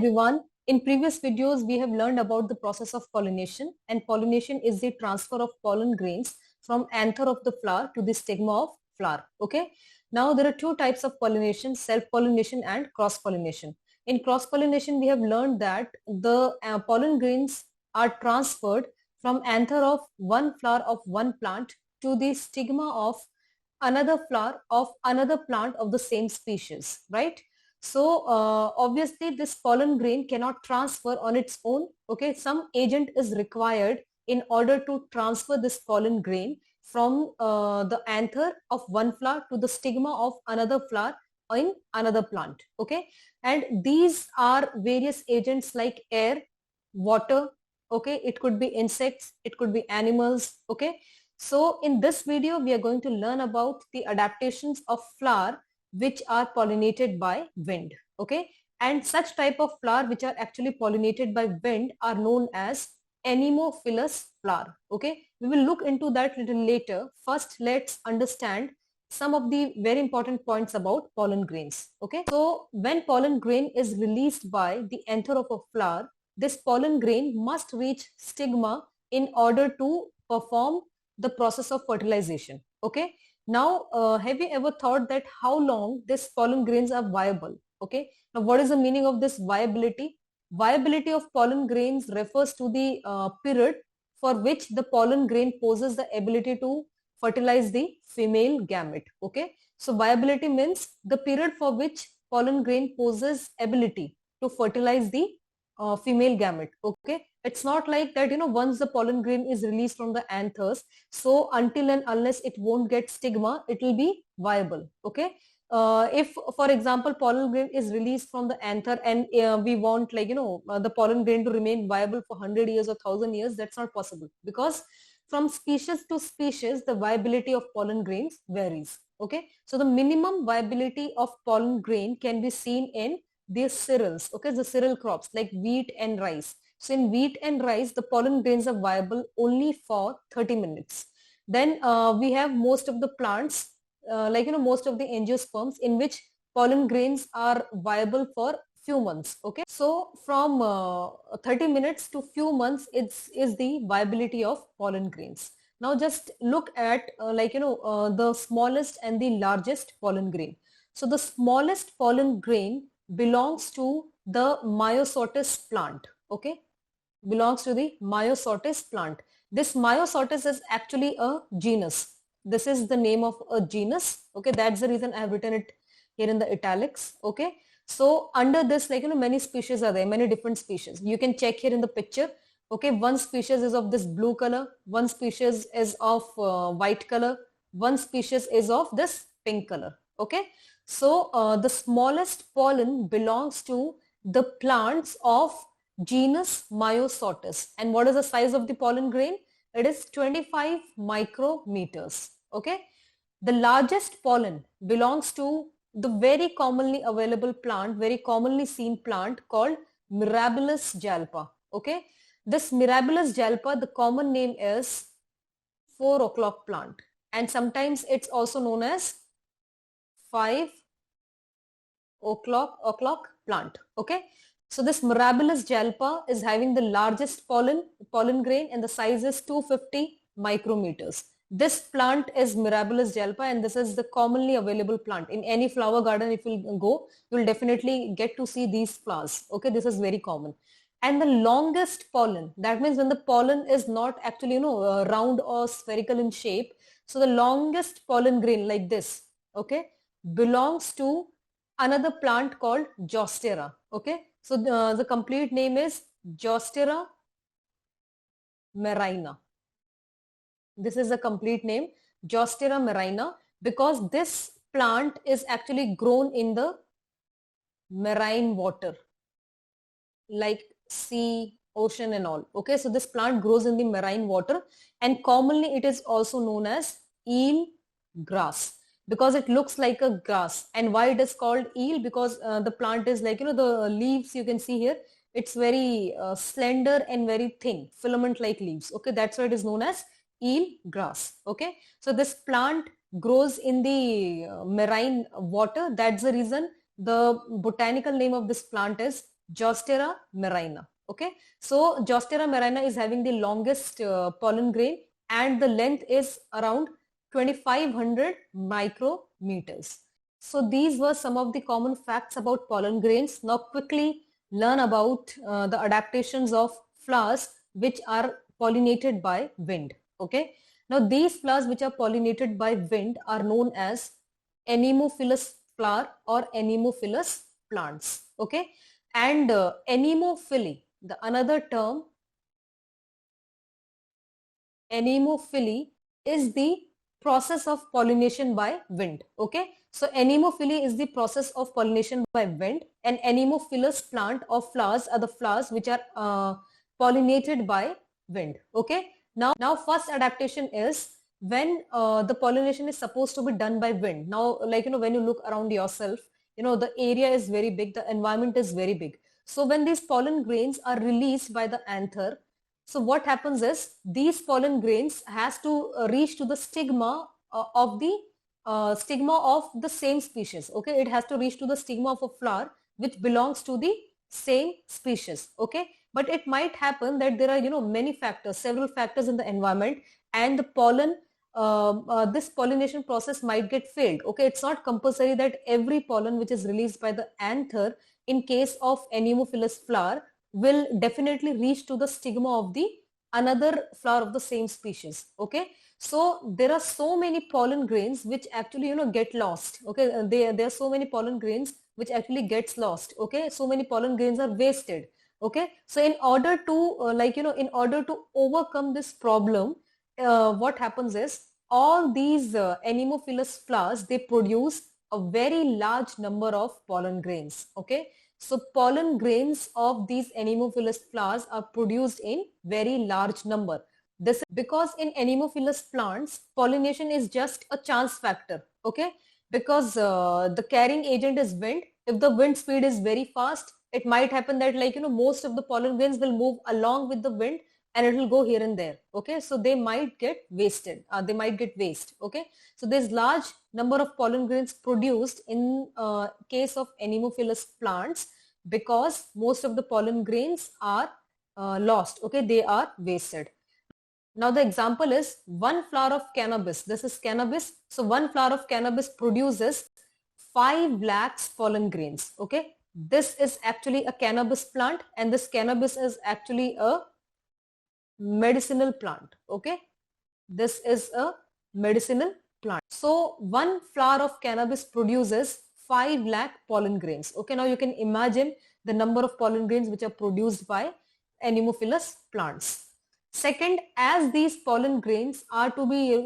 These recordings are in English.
everyone. In previous videos, we have learned about the process of pollination, and pollination is the transfer of pollen grains from anther of the flower to the stigma of flower. Okay. Now there are two types of pollination, self-pollination and cross-pollination. In cross-pollination, we have learned that the pollen grains are transferred from anther of one flower of one plant to the stigma of another flower of another plant of the same species, right? So obviously this pollen grain cannot transfer on its own. Okay, some agent is required in order to transfer this pollen grain from the anther of one flower to the stigma of another flower in another plant. Okay, and these are various agents like air, water. Okay, it could be insects, it could be animals. Okay, so in this video we are going to learn about the adaptations of flower which are pollinated by wind. Okay, and such type of flower which are actually pollinated by wind are known as anemophilous flower. Okay, we will look into that little later. First, let's understand some of the very important points about pollen grains. Okay, so when pollen grain is released by the anther of a flower, this pollen grain must reach stigma in order to perform the process of fertilization. Okay, now, have you ever thought that how long these pollen grains are viable? Okay. Now, what is the meaning of this viability? Viability of pollen grains refers to the period for which the pollen grain possesses the ability to fertilize the female gamete. Okay. So, viability means the period for which pollen grain possesses ability to fertilize the female gamete. Okay. It's not like that, once the pollen grain is released from the anthers, so until and unless it won't get stigma, it will be viable. Okay. If, for example, pollen grain is released from the anther and we want the pollen grain to remain viable for 100 years or 1000 years, that's not possible because from species to species, the viability of pollen grains varies. Okay. So the minimum viability of pollen grain can be seen in these cereals. Okay. The cereal crops like wheat and rice. So in wheat and rice, the pollen grains are viable only for 30 minutes. Then we have most of the plants, most of the angiosperms in which pollen grains are viable for few months. Okay. So from 30 minutes to few months, is the viability of pollen grains. Now just look at the smallest and the largest pollen grain. So the smallest pollen grain belongs to the Myosotis plant. Okay, belongs to the Myosotis plant. This Myosotis is actually a genus. This is the name of a genus. Okay, that's the reason I have written it here in the italics. Okay, so under this, many species are there, many different species. You can check here in the picture. Okay, one species is of this blue color, one species is of white color, one species is of this pink color. Okay, so the smallest pollen belongs to the plants of genus Myosotis. And what is the size of the pollen grain? It is 25 micrometers. Okay. The largest pollen belongs to the very commonly available plant, very commonly seen plant called Mirabilis jalpa. Okay. This Mirabilis jalpa, the common name is 4 o'clock plant. And sometimes it's also known as 5 o'clock plant. Okay. So this Mirabilis jalpa is having the largest pollen grain and the size is 250 micrometers. This plant is Mirabilis jalpa and this is the commonly available plant. In any flower garden, if you go, you will definitely get to see these flowers. Okay, this is very common. And the longest pollen, that means when the pollen is not actually, round or spherical in shape. So the longest pollen grain like this, okay, belongs to another plant called Jostera. Okay. So the complete name is Jostera marina. This is the complete name, Jostera marina, because this plant is actually grown in the marine water, like sea, ocean and all. Okay, so this plant grows in the marine water and commonly it is also known as eel grass, because it looks like a grass. And why it is called eel? Because the plant is like, the leaves you can see here, it's very slender and very thin, filament like leaves. Okay, that's why it is known as eel grass. Okay, so this plant grows in the marine water. That's the reason the botanical name of this plant is Jostera marina. Okay, so Jostera marina is having the longest pollen grain and the length is around 2500 micrometers. So these were some of the common facts about pollen grains. Now quickly learn about the adaptations of flowers which are pollinated by wind. Okay, now these flowers which are pollinated by wind are known as anemophilous flower or anemophilous plants. Okay, and anemophily, the another term, anemophily is the process of pollination by wind. Okay, so anemophily is the process of pollination by wind, and anemophilous plant or flowers are the flowers which are pollinated by wind. Okay, now first adaptation is when the pollination is supposed to be done by wind. Now, like, when you look around yourself, the area is very big, the environment is very big. So when these pollen grains are released by the anther, so what happens is these pollen grains has to reach to the stigma of the same species. Okay, it has to reach to the stigma of a flower which belongs to the same species. Okay, but it might happen that there are many factors, several factors in the environment, and the pollen this pollination process might get failed. Okay, it's not compulsory that every pollen which is released by the anther in case of anemophilous flower will definitely reach to the stigma of the another flower of the same species. Okay, so there are so many pollen grains which actually get lost. Okay, there are so many pollen grains which actually gets lost. Okay, so many pollen grains are wasted. Okay, so in order to in order to overcome this problem, what happens is all these anemophilous flowers, they produce a very large number of pollen grains. Okay, so pollen grains of these anemophilous flowers are produced in very large number. This is because in anemophilous plants, pollination is just a chance factor. Okay, because the carrying agent is wind. If the wind speed is very fast, it might happen that most of the pollen grains will move along with the wind and it will go here and there. Okay, so they might get wasted. They might get waste. Okay, so there's large number of pollen grains produced in case of anemophilous plants because most of the pollen grains are lost. Okay, they are wasted. Now the example is one flower of cannabis. This is cannabis. So one flower of cannabis produces 5 lakhs pollen grains. Okay, this is actually a cannabis plant, and this cannabis is actually a medicinal plant. Okay, this is a medicinal plant. So one flower of cannabis produces 5 lakh pollen grains. Okay, now you can imagine the number of pollen grains which are produced by anemophilous plants. Second, as these pollen grains are to be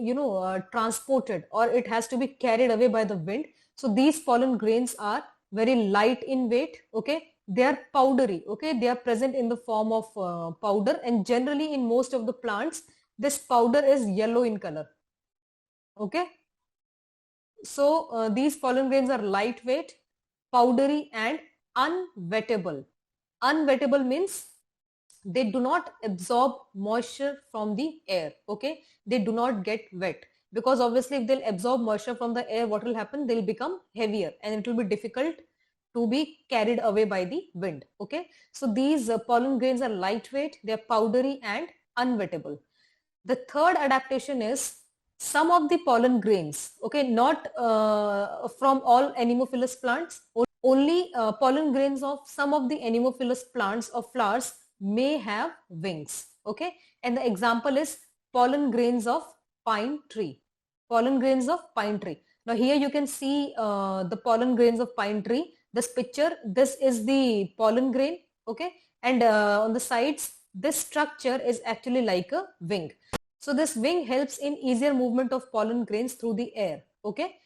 transported, or it has to be carried away by the wind, so these pollen grains are very light in weight. Okay, they are powdery. Okay, they are present in the form of powder, and generally in most of the plants this powder is yellow in color. Okay, so these pollen grains are lightweight, powdery, and unwettable. Unwettable means they do not absorb moisture from the air. Okay, they do not get wet, because obviously if they'll absorb moisture from the air, what will happen? They'll become heavier and it will be difficult to be carried away by the wind. Okay, so these pollen grains are lightweight, they are powdery and unwettable. The third adaptation is some of the pollen grains, okay, not from all anemophilous plants, only pollen grains of some of the anemophilous plants or flowers may have wings. Okay, and the example is pollen grains of pine tree. Pollen grains of pine tree. Now here you can see the pollen grains of pine tree. This picture, this is the pollen grain. Okay, and on the sides, this structure is actually like a wing. So this wing helps in easier movement of pollen grains through the air. Okay,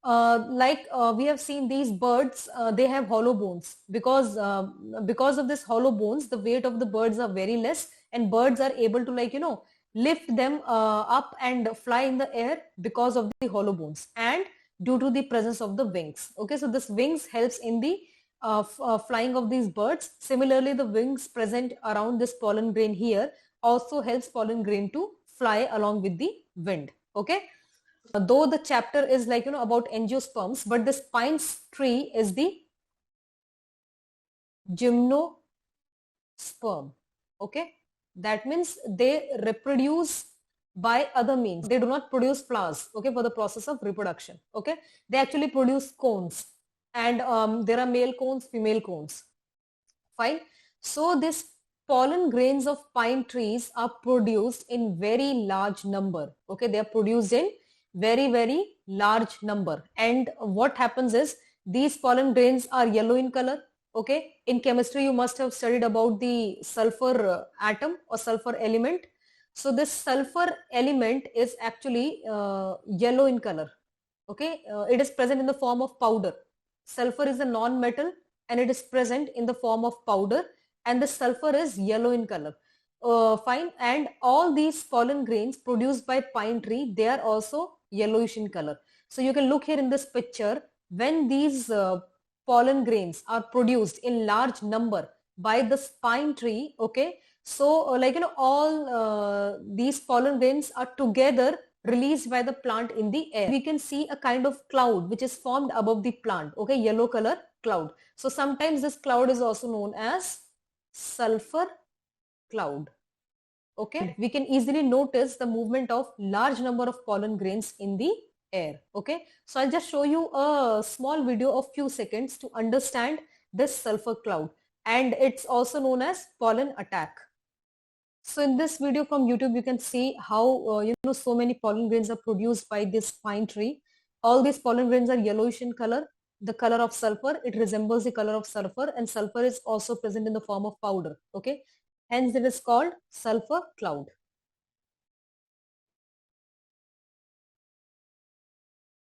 we have seen these birds, they have hollow bones because of this hollow bones, the weight of the birds are very less, and birds are able to lift them up and fly in the air because of the hollow bones and due to the presence of the wings. Okay, so this wings helps in the flying of these birds. Similarly, the wings present around this pollen grain here also helps pollen grain to fly along with the wind. Okay, though the chapter is about angiosperms, but this pine tree is the gymnosperm. Okay, that means they reproduce by other means. They do not produce flowers, okay, for the process of reproduction. Okay, they actually produce cones, and there are male cones, female cones. Fine. So this pollen grains of pine trees are produced in very large number. Okay, they are produced in very large number. And what happens is these pollen grains are yellow in color. Okay, in chemistry you must have studied about the sulfur atom or sulfur element. So this sulfur element is actually yellow in color. Okay, it is present in the form of powder. Sulfur is a non-metal and it is present in the form of powder, and the sulfur is yellow in color. Fine. And all these pollen grains produced by pine tree, they are also yellowish in color. So you can look here in this picture, when these pollen grains are produced in large number by this pine tree. Okay, so all these pollen grains are together released by the plant in the air. We can see a kind of cloud which is formed above the plant. Okay, yellow color cloud. So sometimes this cloud is also known as sulfur cloud. Okay, we can easily notice the movement of large number of pollen grains in the air. Okay, so I'll just show you a small video of few seconds to understand this sulfur cloud, and it's also known as pollen attack. So in this video from YouTube, you can see how, so many pollen grains are produced by this pine tree. All these pollen grains are yellowish in color, the color of sulfur. It resembles the color of sulfur, and sulfur is also present in the form of powder. Okay, hence it is called sulfur cloud.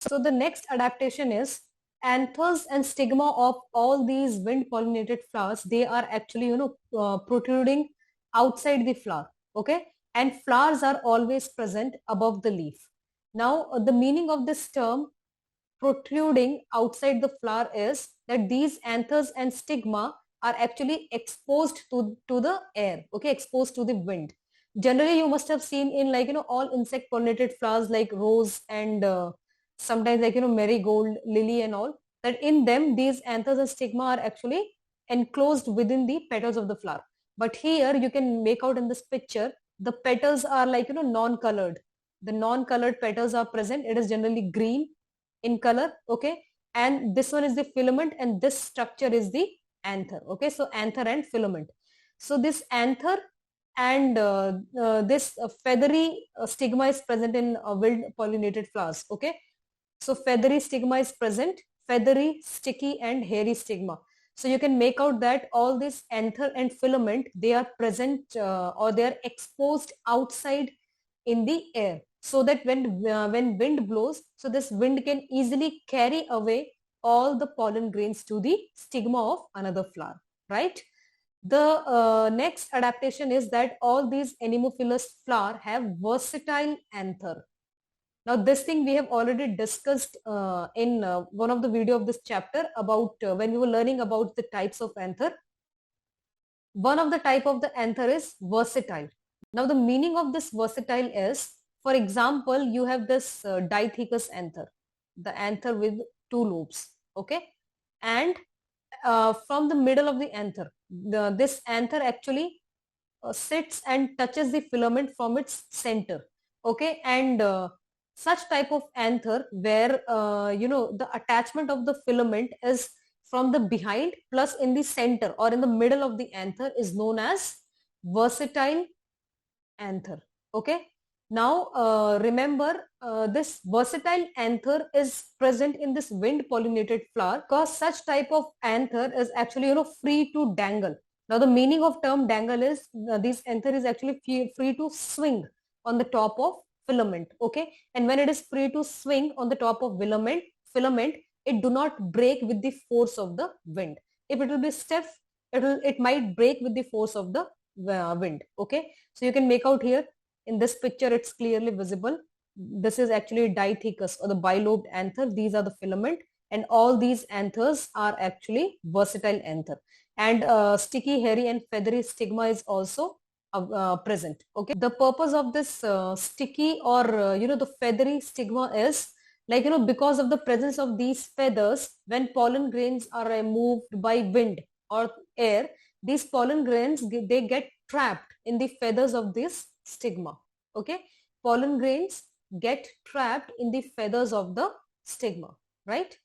So the next adaptation is anthers and stigma of all these wind pollinated flowers. They are actually, protruding outside the flower. Okay, and flowers are always present above the leaf. Now the meaning of this term protruding outside the flower is that these anthers and stigma are actually exposed to the air. Okay, exposed to the wind. Generally you must have seen in all insect pollinated flowers like rose and sometimes marigold, lily and all, that in them these anthers and stigma are actually enclosed within the petals of the flower. But here you can make out in this picture, the petals are non-colored. The non-colored petals are present. It is generally green in color. Okay, and this one is the filament, and this structure is the anther. Okay, so anther and filament. So this anther and this feathery stigma is present in wild pollinated flowers. Okay, so feathery stigma is present, feathery, sticky and hairy stigma. So you can make out that all this anther and filament, they are present or they are exposed outside in the air, so that when wind blows, so this wind can easily carry away all the pollen grains to the stigma of another flower, right? The next adaptation is that all these anemophilous flower have versatile anther. Now this thing we have already discussed in one of the video of this chapter about when we were learning about the types of anther. One of the type of the anther is versatile. Now the meaning of this versatile is, for example, you have this dithecous anther, the anther with two lobes. Okay, and from the middle of the anther, this anther actually sits and touches the filament from its center. Okay, and such type of anther where the attachment of the filament is from the behind plus in the center or in the middle of the anther is known as versatile anther. Okay, now remember this versatile anther is present in this wind pollinated flower because such type of anther is actually free to dangle. Now the meaning of term dangle is this anther is actually free to swing on the top of filament. Okay, and when it is free to swing on the top of filament, it do not break with the force of the wind. If it will be stiff, it might break with the force of the wind. Okay, so you can make out here in this picture, it's clearly visible. This is actually dithecous or the bilobed anther. These are the filament, and all these anthers are actually versatile anther. And sticky, hairy and feathery stigma is also present. Okay, the purpose of this sticky or the feathery stigma is because of the presence of these feathers, when pollen grains are removed by wind or air, these pollen grains, they get trapped in the feathers of this stigma. Okay, pollen grains get trapped in the feathers of the stigma, right?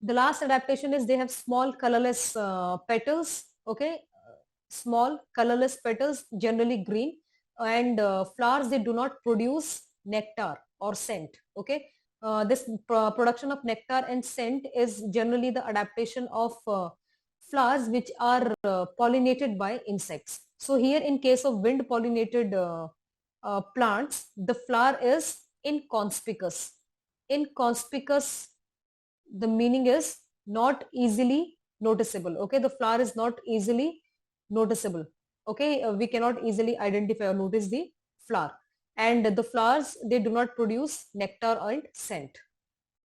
The last adaptation is they have small colorless petals. Okay, small colorless petals, generally green, and flowers, they do not produce nectar or scent. Okay, this production of nectar and scent is generally the adaptation of flowers which are pollinated by insects. So here in case of wind pollinated plants, the flower is inconspicuous. Inconspicuous, the meaning is not easily noticeable. Okay, the flower is not easily noticeable. Okay, we cannot easily identify or notice the flower, and the flowers, they do not produce nectar and scent.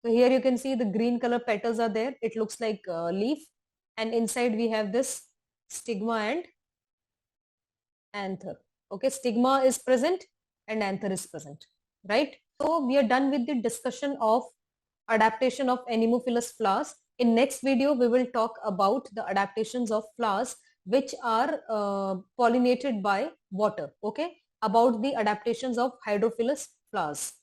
So here you can see the green color petals are there. It looks like a leaf, and inside we have this stigma and anther. Okay, stigma is present and anther is present, right? So we are done with the discussion of adaptation of anemophilous flowers. In next video, we will talk about the adaptations of flowers which are pollinated by water. Okay, about the adaptations of hydrophilous flowers.